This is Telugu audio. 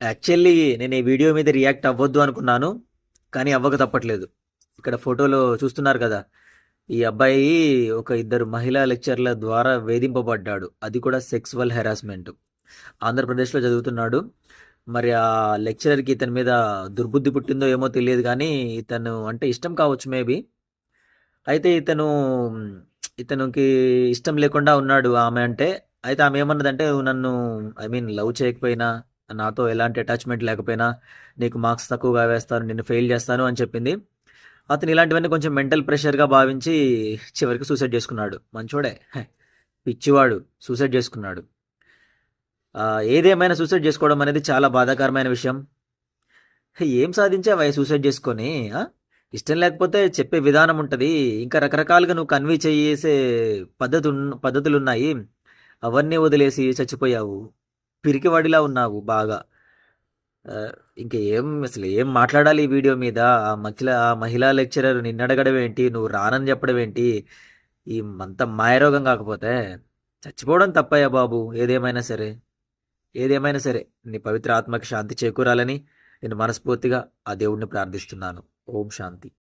యాక్చువల్లీ నేను ఈ వీడియో మీద రియాక్ట్ అవ్వద్దు అనుకున్నాను, కానీ అవ్వక తప్పట్లేదు. ఇక్కడ ఫోటోలో చూస్తున్నారు కదా, ఈ అబ్బాయి ఒక ఇద్దరు మహిళా లెక్చర్ల ద్వారా వేధింపబడ్డాడు. అది కూడా సెక్సువల్ హెరాస్మెంట్. ఆంధ్రప్రదేశ్లో చదువుతున్నాడు. మరి ఆ లెక్చరర్కి ఇతని మీద దుర్బుద్ధి పుట్టిందో ఏమో తెలియదు, కానీ ఇతను అంటే ఇష్టం కావచ్చు మేబీ. అయితే ఇతనికి ఇష్టం లేకుండా ఉన్నాడు ఆమె అంటే. అయితే ఆమె ఏమన్నదంటే, "నువ్వు నన్ను ఐ మీన్ లవ్ చేయకపోయినా, నాతో ఎలాంటి అటాచ్మెంట్ లేకపోయినా నీకు మార్క్స్ తక్కువగా వేస్తాను, నిన్ను ఫెయిల్ చేస్తాను" అని చెప్పింది. అతను ఇలాంటివన్నీ కొంచెం మెంటల్ ప్రెషర్గా భావించి చివరికి సూసైడ్ చేసుకున్నాడు. మంచోడే. పిచ్చివాడు సూసైడ్ చేసుకున్నాడు. ఏదేమైనా సూసైడ్ చేసుకోవడం అనేది చాలా బాధాకరమైన విషయం. ఏం సాధించావా సూసైడ్ చేసుకొని? ఇష్టం లేకపోతే చెప్పే విధానం ఉంటుంది. ఇంకా రకరకాలుగా నువ్వు కన్వే చేసే పద్ధతులున్నాయి. అవన్నీ వదిలేసి చచ్చిపోయావు. పిరికివాడిలా ఉన్నావు బాగా. ఇంక అసలు ఏం మాట్లాడాలి ఈ వీడియో మీద? ఆ మహిళా లెక్చరర్ నిన్నడగడం ఏంటి, నువ్వు రానని చెప్పడం ఏంటి? ఈ అంత మాయరోగం కాకపోతే చచ్చిపోవడం తప్పయ్యా బాబు. ఏదేమైనా సరే నీ పవిత్ర ఆత్మకి శాంతి చేకూరాలని నేను మనస్ఫూర్తిగా ఆ దేవుడిని ప్రార్థిస్తున్నాను. ఓం శాంతి.